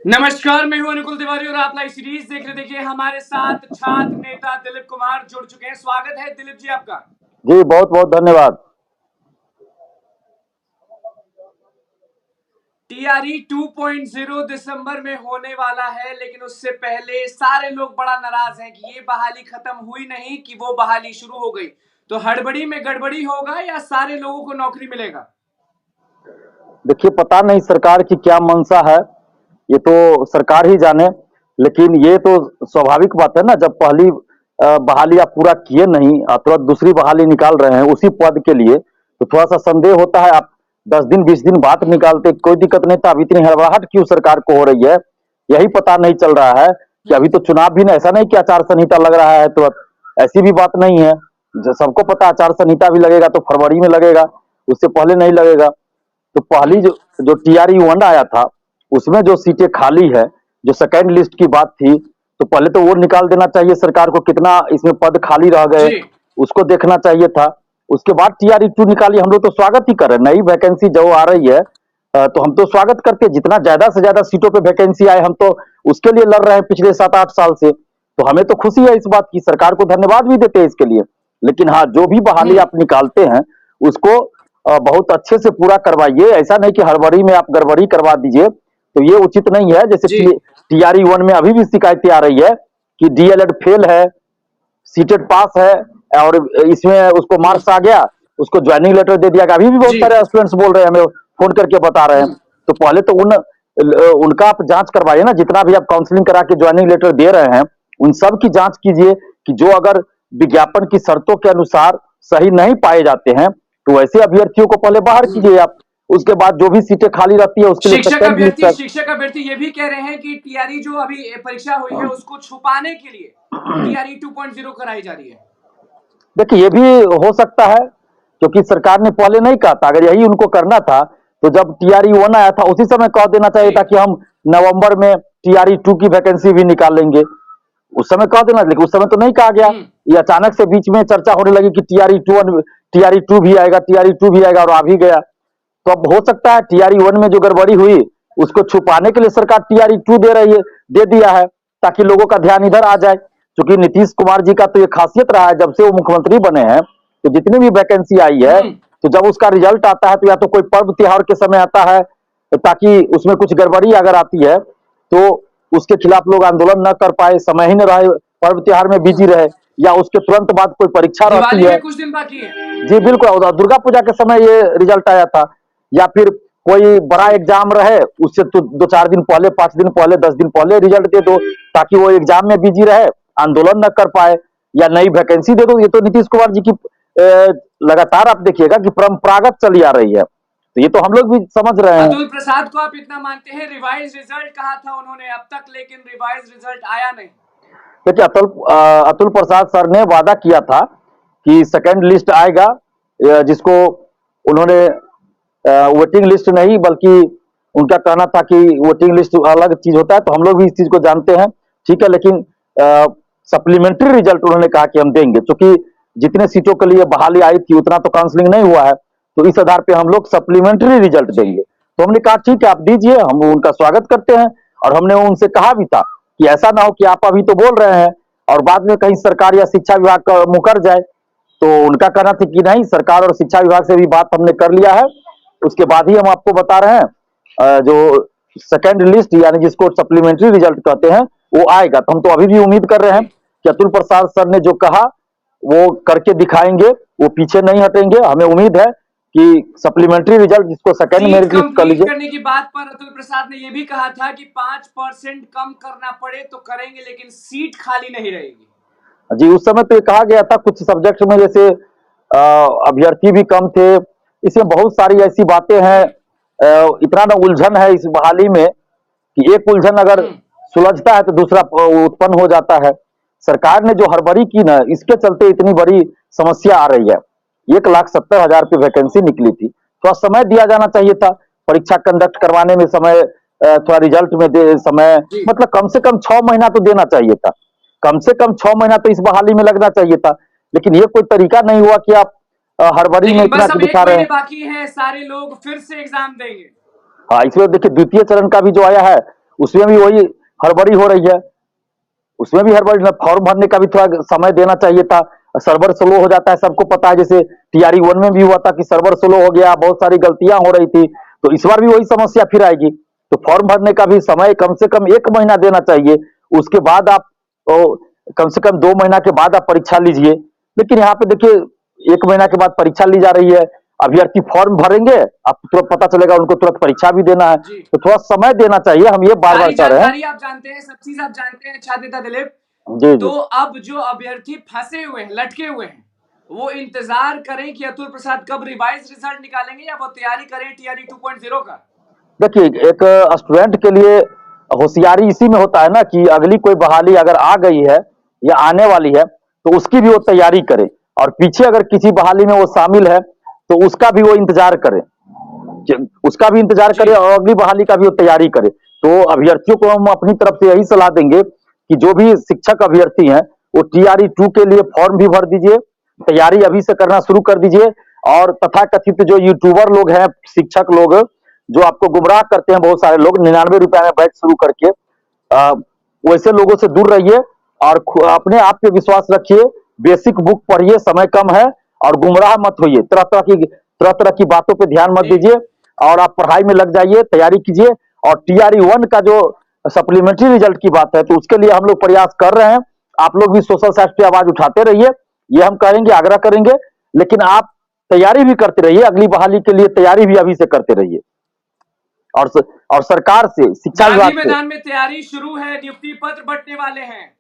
नमस्कार, मैं हूं अनुकुल तिवारी और आप लाइव सीरीज देख रहे। देखिए हमारे साथ छात्र नेता दिलीप कुमार जुड़ चुके हैं। स्वागत है दिलीप जी आपका। जी बहुत बहुत धन्यवाद। टीआरई 2.0 दिसंबर में होने वाला है, लेकिन उससे पहले सारे लोग बड़ा नाराज हैं कि ये बहाली खत्म हुई नहीं, कि वो बहाली शुरू हो गई। तो हड़बड़ी में गड़बड़ी होगा या सारे लोगों को नौकरी मिलेगा? देखिए पता नहीं सरकार की क्या मंशा है, ये तो सरकार ही जाने। लेकिन ये तो स्वाभाविक बात है ना, जब पहली बहाली आप पूरा किए नहीं, तुरंत दूसरी बहाली निकाल रहे हैं उसी पद के लिए, तो थोड़ा सा संदेह होता है। आप 10 दिन 20 दिन बाद निकालते कोई दिक्कत नहीं था, अभी इतनी हड़बड़ाहट क्यों सरकार को हो रही है, यही पता नहीं चल रहा है। कि अभी तो चुनाव भी नहीं, ऐसा नहीं कि आचार संहिता लग रहा है तुरंत, ऐसी भी बात नहीं है। सबको पता आचार संहिता भी लगेगा तो फरवरी में लगेगा, उससे पहले नहीं लगेगा। तो पहली जो जो टीआरई 1 आया था उसमें जो सीटें खाली है, जो सेकेंड लिस्ट की बात थी, तो पहले तो वो निकाल देना चाहिए सरकार को, कितना इसमें पद खाली रह गए जी उसको देखना चाहिए था। उसके बाद टीआरई 2 निकाली। हम लोग तो स्वागत ही कर रहे हैं, नई वैकेंसी जो आ रही है, तो हम तो स्वागत करते हैं। जितना ज्यादा से ज्यादा सीटों पे वैकेंसी आए, हम तो उसके लिए लड़ रहे हैं पिछले 7-8 साल से। तो हमें तो खुशी है इस बात की, सरकार को धन्यवाद भी देते हैं इसके लिए। लेकिन हाँ, जो भी बहाली आप निकालते हैं उसको बहुत अच्छे से पूरा करवाइए। ऐसा नहीं कि हड़बड़ी में आप गड़बड़ी करवा दीजिए, तो ये उचित नहीं है। जैसे जी टीआरई 1 में अभी भी शिकायतें आ रही है कि डीएलएड फेल है, सीटेड पास है, और इसमें उसको मार्क्स आ गया, उसको ज्वाइनिंग लेटर दे दिया गया। अभी भी बहुत जी सारे स्टूडेंट्स बोल रहे हैं, हमें फोन करके बता रहे हैं। तो पहले तो उनका आप जांच करवाइए ना, जितना भी आप काउंसलिंग करा के ज्वाइनिंग लेटर दे रहे हैं उन सब की जांच कीजिए कि जो अगर विज्ञापन की शर्तों के अनुसार सही नहीं पाए जाते हैं तो ऐसे अभ्यर्थियों को पहले बाहर कीजिए आप। उसके बाद जो भी सीटें खाली रहती है उसके लिए सेकेंड लिस्ट। शिक्षक अभ्यर्थी ये भी कह रहे हैं कि टीआरई जो अभी परीक्षा हुई है उसको छुपाने के लिए टीआरई 2.0 कराई जा रही है। देखिए ये भी हो सकता है, क्योंकि सरकार ने पहले नहीं कहा था। अगर यही उनको करना था तो जब टीआरई 1 आया था उसी समय कह देना चाहिए जी था कि हम नवंबर में टीआरई 2 की वैकेंसी भी निकालेंगे, उस समय कह देना। लेकिन उस समय तो नहीं कहा गया, ये अचानक से बीच में चर्चा होने लगी कि टीआरई 2 भी आएगा, टीआरई 2 भी आएगा, और आ भी गया। तो अब हो सकता है टीआरई 1 में जो गड़बड़ी हुई उसको छुपाने के लिए सरकार टीआरई 2 दे रही है, दे दिया है, ताकि लोगों का ध्यान इधर आ जाए। क्योंकि नीतीश कुमार जी का तो ये खासियत रहा है, जब से वो मुख्यमंत्री बने हैं तो जितनी भी वैकेंसी आई है, तो जब उसका रिजल्ट आता है तो या तो कोई पर्व त्योहार के समय आता है, ताकि उसमें कुछ गड़बड़ी अगर आती है तो उसके खिलाफ लोग आंदोलन न कर पाए, समय ही न रहे, पर्व त्योहार में बिजी रहे, या उसके तुरंत बाद कोई परीक्षा रहती दिवाली है। में कुछ दिन बाकी है। जी बिल्कुल, और दुर्गा पूजा के समय ये रिजल्ट आया था, या फिर कोई बड़ा एग्जाम रहे उससे तो 2-4 दिन पहले, 5 दिन पहले, 10 दिन पहले रिजल्ट दे दो, ताकि वो एग्जाम में बिजी रहे, आंदोलन न कर पाए, या नई वैकेंसी दे दो। ये तो नीतीश कुमार जी की लगातार आप देखिएगा कि परंपरागत चली आ रही है, तो ये तो हम लोग भी समझ रहे हैं। अतुल प्रसाद को आप इतना मानते हैं? रिवाइज रिजल्ट कहा था उन्होंने अब तक, लेकिन रिवाइज रिजल्ट आया नहीं। देखिए अतुल प्रसाद सर ने वादा किया था कि सेकेंड लिस्ट आएगा, जिसको उन्होंने वोटिंग लिस्ट नहीं, बल्कि उनका कहना था कि वोटिंग लिस्ट अलग चीज होता है, तो हम लोग भी इस चीज को जानते हैं, ठीक है। लेकिन सप्लीमेंट्री रिजल्ट उन्होंने कहा कि हम देंगे, क्योंकि जितने सीटों के लिए बहाली आई थी उतना तो काउंसलिंग नहीं हुआ है, तो इस आधार पे हम लोग सप्लीमेंट्री रिजल्ट देंगे। तो हमने कहा ठीक है आप दीजिए, हम उनका स्वागत करते हैं। और हमने उनसे कहा भी था कि ऐसा ना हो कि आप अभी तो बोल रहे हैं और बाद में कहीं सरकार या शिक्षा विभाग का मुकर जाए। तो उनका कहना था कि नहीं, सरकार और शिक्षा विभाग से भी बात हमने कर लिया है, उसके बाद ही हम आपको बता रहे हैं। जो सेकेंड लिस्ट यानी जिसको सप्लीमेंट्री रिजल्ट कहते हैं वो आएगा। तो हम तो अभी भी उम्मीद कर रहे हैं कि अतुल प्रसाद सर ने जो कहा वो करके दिखाएंगे, वो पीछे नहीं हटेंगे। हमें उम्मीद है कि सप्लीमेंट्री रिजल्ट जिसको सेकेंड मेरिट लिस्ट कर लीजिए। करने की बात पर अतुल प्रसाद ने यह भी कहा था कि 5% कम करना पड़े तो करेंगे, लेकिन सीट खाली नहीं रहेगी। जी उस समय तो ये कहा गया था, कुछ सब्जेक्ट में जैसे अभ्यर्थी भी कम थे, इसमें बहुत सारी ऐसी बातें हैं। इतना ना उलझन है इस बहाली में कि एक उलझन अगर सुलझता है तो दूसरा उत्पन्न हो जाता है। सरकार ने जो हड़बड़ी की ना, इसके चलते इतनी बड़ी समस्या आ रही है। 1,70,000 पे वैकेंसी निकली थी, थोड़ा समय दिया जाना चाहिए था, परीक्षा कंडक्ट करवाने में समय, थोड़ा रिजल्ट में दे समय, मतलब कम से कम 6 महीना तो देना चाहिए था, कम से कम 6 महीना तो इस बहाली में लगना चाहिए था। लेकिन ये कोई तरीका नहीं हुआ कि आप हड़बड़ी में इतना दिखा रहे हैं। बाकी है, सारे लोग फिर से एग्जाम देंगे। हाँ, इसमें देखिए द्वितीय चरण का भी जो आया है उसमें भी वही हड़बड़ी हो रही है। उसमें भी हड़बड़ी, फॉर्म भरने का भी थोड़ा समय देना चाहिए था। सर्वर स्लो हो जाता है, सबको पता है। जैसे टीआरई 1 में भी हुआ था कि सर्वर स्लो हो गया, बहुत सारी गलतियां हो रही थी। तो इस बार भी वही समस्या फिर आएगी। तो फॉर्म भरने का भी समय कम से कम 1 महीना देना चाहिए। उसके बाद आप कम से कम 2 महीना के बाद आप परीक्षा लीजिए। लेकिन यहाँ पे देखिए 1 महीना के बाद परीक्षा ली जा रही है। अभ्यर्थी फॉर्म भरेंगे, आपको तुरंत पता चलेगा, उनको तुरंत परीक्षा भी देना है। जी, तो थोड़ा समय देना चाहिए, हम ये बार बार सारी कह रहे हैं। जानकारी आप जानते हैं, सब चीज आप जानते हैं छात्र नेता दिलीप। जी तो जी। अब जो अभ्यर्थी फंसे हुए हैं, लटके हुए हैं, वो इंतजार करें कि अतुल प्रसाद कब रिवाइज रिजल्ट निकालेंगे, या वो तैयारी करें टीआरई 2.0 का। देखिए एक स्टूडेंट के लिए होशियारी इसी में होता है ना कि अगली कोई बहाली अगर आ गई है या आने वाली है तो उसकी भी वो तैयारी करे, और पीछे अगर किसी बहाली में वो शामिल है तो उसका भी वो इंतजार करे, उसका भी इंतजार जी, करे और अगली बहाली का भी वो तैयारी करे। तो अभ्यर्थियों को हम अपनी तरफ से यही सलाह देंगे कि जो भी शिक्षक अभ्यर्थी हैं वो टीआरई 2 के लिए फॉर्म भी भर दीजिए, तैयारी अभी से करना शुरू कर दीजिए। और तथाकथित जो यूट्यूबर लोग हैं, शिक्षक लोग जो आपको गुमराह करते हैं, बहुत सारे लोग 99 रुपए में बैच शुरू करके, अ, वैसे लोगों से दूर रहिए और अपने आप पे विश्वास रखिए। बेसिक बुक पढ़िए, समय कम है, और गुमराह मत होइए। तरह तरह की बातों पे ध्यान मत जी, दीजिए, और आप पढ़ाई में लग जाइए, तैयारी कीजिए। और टीआरई 1 का जो सप्लीमेंट्री रिजल्ट की बात है, तो उसके लिए हम लोग प्रयास कर रहे हैं। आप लोग भी सोशल साइट पे आवाज उठाते रहिए, ये हम करेंगे, आग्रह करेंगे। लेकिन आप तैयारी भी करते रहिए, अगली बहाली के लिए तैयारी भी अभी से करते रहिए। और और सरकार से, शिक्षा गांधी विभाग से, मैदान में तैयारी शुरू है, नियुक्ति पत्र बंटने वाले हैं।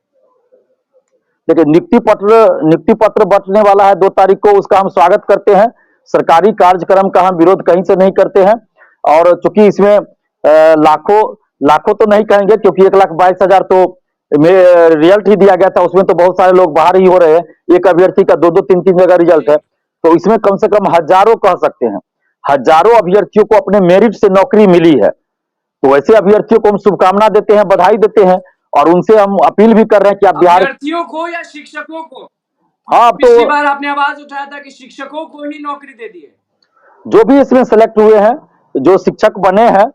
देखिए नियुक्ति पत्र बंटने वाला है 2 तारीख को, उसका हम स्वागत करते हैं। सरकारी कार्यक्रम का हम विरोध कहीं से नहीं करते हैं। और चूंकि इसमें लाखों लाखों तो नहीं कहेंगे, क्योंकि 1,22,000 तो रिजल्ट ही दिया गया था, उसमें तो बहुत सारे लोग बाहर ही हो रहे हैं। एक अभ्यर्थी का 2-2 3-3 जगह रिजल्ट है, जी, तो इसमें कम से कम हजारों कह सकते हैं, हजारों अभ्यर्थियों को अपने मेरिट से नौकरी मिली है। तो वैसे अभ्यर्थियों को हम शुभकामना देते हैं, बधाई देते हैं, और उनसे हम अपील भी कर रहे हैं कि आप बिहार। अभ्यर्थियों को या शिक्षकों को? हाँ, अब तो पिछली बार आपने आवाज उठाया था कि शिक्षकों को ही नौकरी दे दी है। जो भी इसमें सेलेक्ट हुए हैं, जो शिक्षक बने हैं,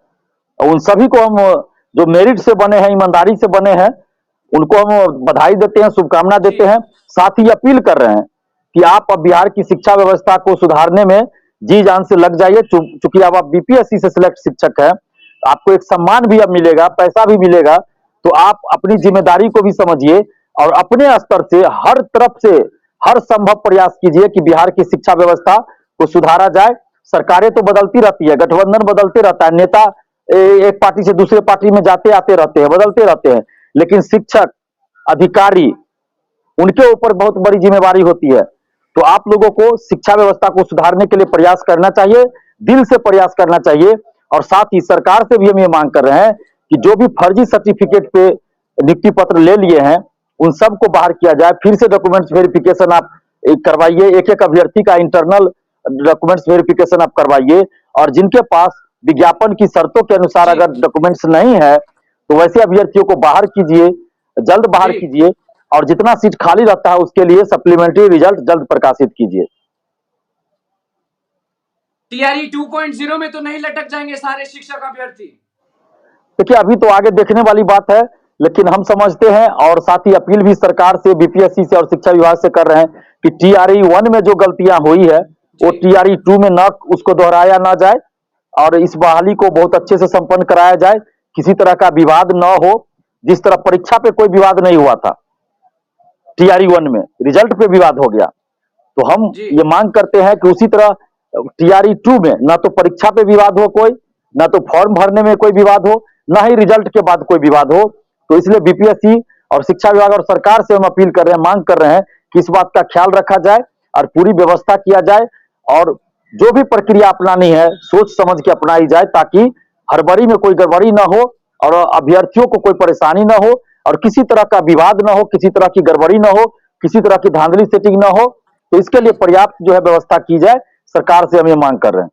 उन सभी को हम, जो मेरिट से बने हैं, ईमानदारी से बने हैं, उनको हम बधाई देते हैं, शुभकामना जी, देते हैं। साथ ही अपील कर रहे हैं कि आप अब बिहार की शिक्षा व्यवस्था को सुधारने में जी जान से लग जाइए। चूंकि अब आप बीपीएससी से सिलेक्ट शिक्षक हैं, आपको एक सम्मान भी अब मिलेगा, पैसा भी मिलेगा। तो आप अपनी जी, जिम्मेदारी को भी समझिए, और अपने स्तर से हर तरफ से हर संभव प्रयास कीजिए कि बिहार की शिक्षा व्यवस्था को सुधारा जाए। सरकारें तो बदलती रहती है, गठबंधन बदलते रहता है, नेता एक पार्टी से दूसरे पार्टी में जाते आते रहते हैं, बदलते रहते हैं, लेकिन शिक्षक, अधिकारी, उनके ऊपर बहुत बड़ी जिम्मेवारी होती है। तो आप लोगों को शिक्षा व्यवस्था को सुधारने के लिए प्रयास करना चाहिए, दिल से प्रयास करना चाहिए। और साथ ही सरकार से भी हम ये मांग कर रहे हैं कि जो भी फर्जी सर्टिफिकेट पे नियुक्ति पत्र ले लिए हैं, उन सबको बाहर किया जाए। फिर से डॉक्यूमेंट्स वेरिफिकेशन आप करवाइए, एक एक अभ्यर्थी का इंटरनल डॉक्यूमेंट्स वेरिफिकेशन आप करवाइए। और जिनके पास विज्ञापन की शर्तों के अनुसार जी, अगर डॉक्यूमेंट्स नहीं है, तो वैसे अभ्यर्थियों को बाहर कीजिए, जल्द बाहर जी। कीजिए। और जितना सीट खाली रहता है उसके लिए सप्लीमेंट्री रिजल्ट जल्द प्रकाशित कीजिए। टीआरई 2.0 में तो नहीं लटक जाएंगे सारे शिक्षक अभ्यर्थी? देखिए अभी तो आगे देखने वाली बात है, लेकिन हम समझते हैं, और साथ ही अपील भी सरकार से, बीपीएससी से और शिक्षा विभाग से कर रहे हैं कि टीआरई 1 में जो गलतियां हुई है वो जी, टीआरई 2 में न उसको दोहराया ना जाए, और इस बहाली को बहुत अच्छे से संपन्न कराया जाए, किसी तरह का विवाद न हो। जिस तरह परीक्षा पे कोई विवाद नहीं हुआ था, टीआरई 1 में रिजल्ट पे विवाद हो गया। तो हम जी, ये मांग करते हैं कि उसी तरह टीआरई 2 में ना तो परीक्षा पे विवाद हो कोई, ना तो फॉर्म भरने में कोई विवाद हो, ना ही रिजल्ट के बाद कोई विवाद हो। तो इसलिए बीपीएससी और शिक्षा विभाग और सरकार से हम अपील कर रहे हैं, मांग कर रहे हैं कि इस बात का ख्याल रखा जाए और पूरी व्यवस्था किया जाए। और जो भी प्रक्रिया अपनानी है सोच समझ के अपनाई जाए, ताकि हड़बड़ी में कोई गड़बड़ी ना हो, और अभ्यर्थियों को कोई परेशानी ना हो, और किसी तरह का विवाद ना हो, किसी तरह की गड़बड़ी ना हो, किसी तरह की धांधली सेटिंग ना हो। तो इसके लिए जी। पर्याप्त जो है व्यवस्था की जाए, सरकार से हम ये मांग कर रहे हैं।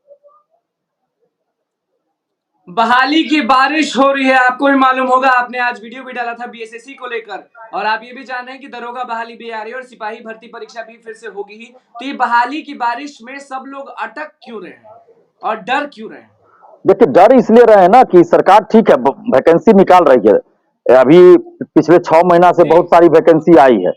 बहाली की बारिश हो रही है, आपको भी मालूम होगा, आपने आज वीडियो भी डाला था बीएसएससी को लेकर। और आप ये भी जान रहे हैं कि दरोगा बहाली भी आ रही है और सिपाही भर्ती परीक्षा भी फिर से होगी ही। तो ये बहाली की बारिश में सब लोग अटक क्यों रहे हैं और डर क्यों रहे हैं? देखिए डर इसलिए रहे हैं ना कि सरकार ठीक है वैकेंसी निकाल रही है। अभी पिछले 6 महीना से जी बहुत सारी वैकेंसी आई है।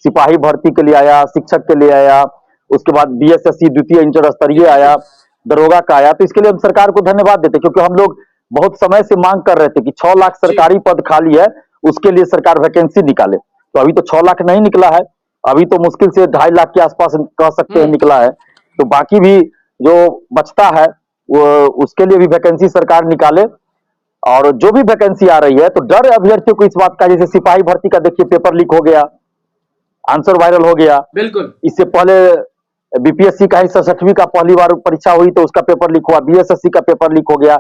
सिपाही भर्ती के लिए आया, शिक्षक के लिए आया, उसके बाद बीएसएससी द्वितीय इंटर जी स्तरीय आया, बिल्कुल दरोगा का आया। तो इसके लिए हम सरकार को धन्यवाद देते हैं, क्योंकि हम लोग बहुत समय से मांग कर रहे थे कि 6 लाख जी सरकारी पद खाली है, उसके लिए सरकार वैकेंसी निकाले। तो अभी तो 6 लाख नहीं निकला है, अभी तो मुश्किल से 2.5 लाख के आसपास कह सकते हैं हम्म निकला है। तो बाकी भी जो बचता है वो उसके लिए भी वैकेंसी सरकार निकाले। और जो भी वैकेंसी आ रही है तो डर अभ्यर्थियों को इस बात का, जैसे सिपाही भर्ती का देखिए पेपर लीक हो गया, आंसर वायरल हो गया। बिल्कुल इससे पहले बीपीएससी का ही 67वीं का पहली बार परीक्षा हुई तो उसका पेपर लीक हुआ, बीएसएससी का पेपर लीक हो गया।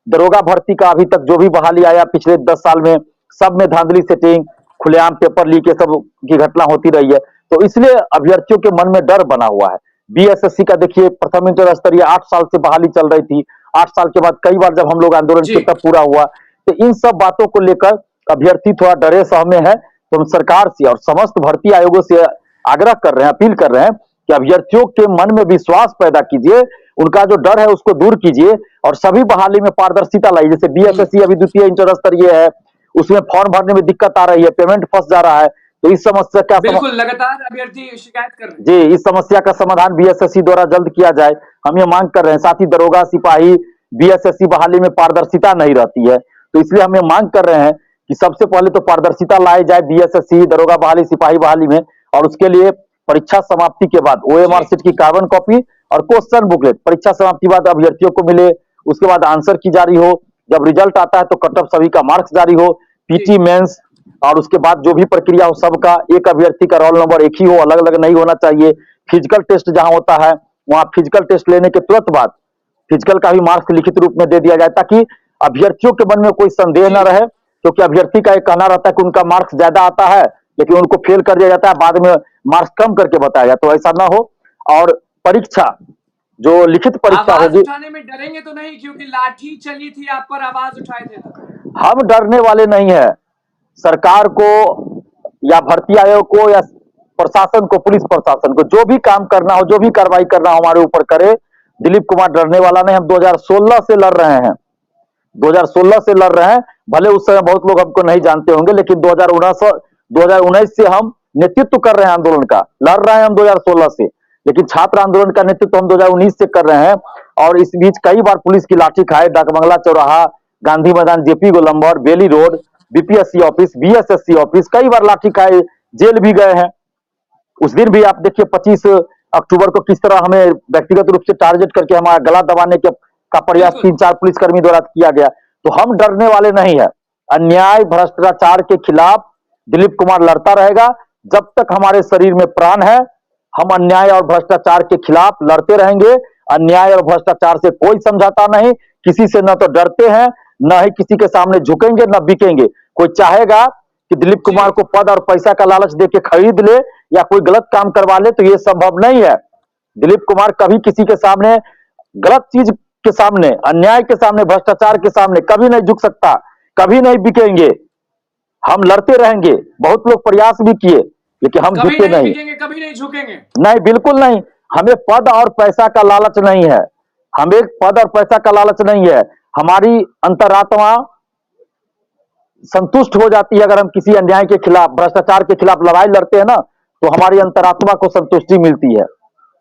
दरोगा भर्ती का अभी तक जो भी बहाली आया पिछले 10 साल में, सब में धांधली सेटिंग, खुलेआम पेपर लीक, ये सब की घटना होती रही है। तो इसलिए अभ्यर्थियों के मन में डर बना हुआ है। बीएसएससी का देखिए प्रथम इंटर स्तरीय 8 साल से बहाली चल रही थी, 8 साल के बाद कई बार जब हम लोग आंदोलन जी किए तब पूरा हुआ। तो इन सब बातों को लेकर अभ्यर्थी थोड़ा डरे सहमे है। तो हम सरकार से और समस्त भर्ती आयोगों से आग्रह कर रहे हैं, अपील कर रहे हैं कि अभ्यर्थियों के मन में विश्वास पैदा कीजिए, उनका जो डर है उसको दूर कीजिए और सभी बहाली में पारदर्शिता लाइए। जैसे हम्म बीएसएससी अभी द्वितीय इंटर स्तरीय है, उसमें फॉर्म भरने में दिक्कत आ रही है, पेमेंट फंस जा रहा है। तो इस समस्या का बिल्कुल लगातार अभ्यर्थी शिकायत कर रहे हैं जी, इस समस्या का समाधान बीएसएससी द्वारा जल्द किया जाए, हम ये मांग कर रहे हैं। साथ ही दरोगा, सिपाही, बीएसएससी बहाली में पारदर्शिता नहीं रहती है, तो इसलिए हम ये मांग कर रहे हैं कि सबसे पहले तो पारदर्शिता लाई जाए बीएसएससी, दरोगा बहाली, सिपाही बहाली में। और उसके लिए परीक्षा समाप्ति के बाद जी ओएमआर शीट की कार्बन कॉपी और क्वेश्चन बुकलेट परीक्षा समाप्ति बाद अभ्यर्थियों को मिले। उसके बाद आंसर की जारी हो, जब रिजल्ट आता है तो कट ऑफ सभी का मार्क्स जारी हो, जी पीटी मेंस, और उसके बाद जो भी प्रक्रिया हो सबका एक अभ्यर्थी का रोल नंबर एक ही हो, अलग अलग नहीं होना चाहिए। फिजिकल टेस्ट जहां होता है वहां फिजिकल टेस्ट लेने के तुरंत बाद फिजिकल का भी मार्क्स लिखित रूप में दे दिया जाए, ताकि अभ्यर्थियों के मन में कोई संदेह जी न रहे। क्योंकि अभ्यर्थी का एक कहना रहता है कि उनका मार्क्स ज्यादा आता है लेकिन उनको फेल कर दिया जाता है, बाद में मार्क्स कम करके बताया जाए, तो ऐसा ना हो। और परीक्षा, जो लिखित परीक्षा आवाज होगी, उठाने में डरेंगे तो नहीं, क्योंकि लाठी चली थी आप पर, आवाज उठाए थे तो हम डरने वाले नहीं है। सरकार को या भर्ती आयोग को या प्रशासन को, पुलिस प्रशासन को जो भी काम करना हो, जो भी कार्रवाई करना हो हमारे ऊपर करे। दिलीप कुमार डरने वाला नहीं। हम 2016 से लड़ रहे हैं, 2016 से लड़ रहे हैं। भले उस समय बहुत लोग हमको नहीं जानते होंगे, लेकिन 2019 से हम नेतृत्व कर रहे हैं आंदोलन का, लड़ रहे हैं हम 2016 से। लेकिन छात्र आंदोलन का नेतृत्व हम 2019 से कर रहे हैं। और इस बीच कई बार पुलिस की लाठी खाए, डाकबंगला Chauraha, Gandhi Maidan, JP Golambar, Bailey road, BPSC office, BSSC office, कई बार लाठी खाए, जेल भी गए हैं। उस दिन भी आप देखिए 25 अक्टूबर को किस तरह हमें व्यक्तिगत रूप से टारगेट करके हमारा गला दबाने का प्रयास बिल्कुल 3-4 पुलिसकर्मी द्वारा किया गया। तो हम डरने वाले नहीं है। अन्याय भ्रष्टाचार के खिलाफ दिलीप कुमार लड़ता रहेगा। जब तक हमारे शरीर में प्राण है हम अन्याय और भ्रष्टाचार के खिलाफ लड़ते रहेंगे। अन्याय और भ्रष्टाचार से कोई समझौता नहीं, किसी से न तो डरते हैं, न ही किसी के सामने झुकेंगे, न बिकेंगे। कोई चाहेगा कि दिलीप जी कुमार को पद और पैसा का लालच देके खरीद ले या कोई गलत काम करवा ले, तो ये संभव नहीं है। दिलीप कुमार कभी किसी के सामने, गलत चीज के सामने, अन्याय के सामने, भ्रष्टाचार के सामने कभी नहीं झुक सकता, कभी नहीं बिकेंगे। हम लड़ते रहेंगे। बहुत लोग प्रयास भी किए लेकिन हम कभी झुके नहीं नहीं। बिकेंगे, कभी नहीं झुकेंगे नहीं, बिल्कुल नहीं। हमें पद और पैसा का लालच नहीं है, हमें पद और पैसा का लालच नहीं है। हमारी अंतरात्मा संतुष्ट हो जाती है अगर हम किसी अन्याय के खिलाफ, भ्रष्टाचार के खिलाफ लड़ाई लड़ते हैं ना, तो हमारी अंतरात्मा को संतुष्टि मिलती है।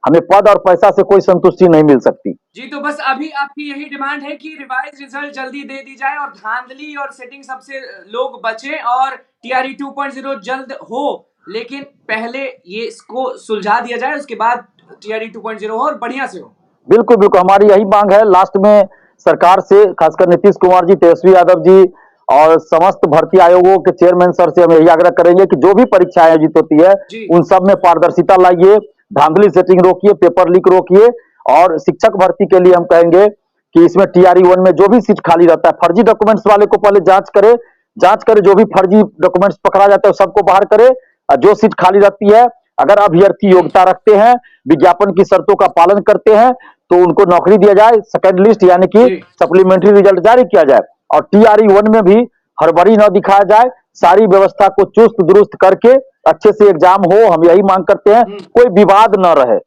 हमें पद और पैसा से कोई संतुष्टि नहीं मिल सकती। जी। तो बस अभी आपकी यही डिमांड है कि रिवाइज रिजल्ट जल्दी दे दी जाए और धांधली और सेटिंग सबसे लोग बचें और टीआरई 2.0 जल्द हो, लेकिन पहले ये इसको सुलझा दिया जाए, उसके बाद टीआरई 2.0 हो और बढ़िया से हो। बिल्कुल बिल्कुल, हमारी यही मांग है। लास्ट में सरकार से, खासकर नीतीश कुमार जी, तेजस्वी यादव जी और समस्त भर्ती आयोगों के चेयरमैन सर से हम यही आग्रह करेंगे कि जो भी परीक्षा आयोजित होती है जी उन सब में पारदर्शिता लाइए, धांधली सेटिंग रोकिए, पेपर लीक रोकिए। और शिक्षक भर्ती के लिए हम कहेंगे कि इसमें टीआरई 1 में जो भी सीट खाली रहता है, फर्जी डॉक्यूमेंट्स वाले को पहले जांच करे, जो भी फर्जी डॉक्यूमेंट्स पकड़ा जाता है सबको बाहर करे। और जो सीट खाली रहती है, अगर अभ्यर्थी योग्यता रखते हैं, विज्ञापन की शर्तों का पालन करते हैं, तो उनको नौकरी दिया जाए। सेकंड लिस्ट यानी कि जी सप्लीमेंट्री रिजल्ट जारी किया जाए और टीआरई 1 में भी हड़बड़ी न दिखाया जाए। सारी व्यवस्था को चुस्त दुरुस्त करके अच्छे से एग्जाम हो, हम यही मांग करते हैं। कोई विवाद न रहे,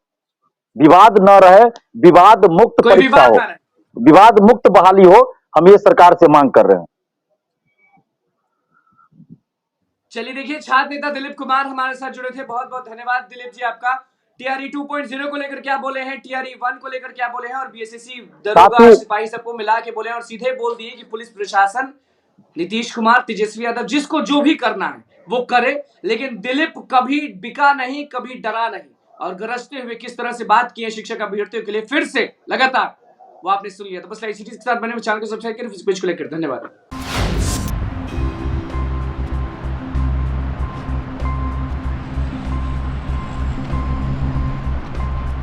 विवाद न रहे, विवाद मुक्त कोई परीक्षा विवाद हो। ना रहे। विवाद मुक्त बहाली हो, हम ये सरकार से मांग कर रहे हैं। चलिए देखिए, छात्र नेता दिलीप कुमार हमारे साथ जुड़े थे। बहुत बहुत धन्यवाद दिलीप जी आपका। टीआरई 2.0 को लेकर क्या बोले हैं, टीआरई 1 को लेकर क्या बोले हैं, और बीएसएससी दरोगा सिपाही सबको मिला के बोले हैं, और सीधे बोल दिए कि पुलिस प्रशासन, नीतीश कुमार, तेजस्वी यादव, जिसको जो भी करना है वो करे, लेकिन दिलीप कभी बिका नहीं, कभी डरा नहीं। और गरजते हुए किस तरह से बात की है शिक्षक अभ्यर्थियों के लिए फिर से लगातार, वो आपने सुन लिया। तो बस इसी चीज के साथ बने चैनल को सब्सक्राइब करें, पेज को लेकर धन्यवाद।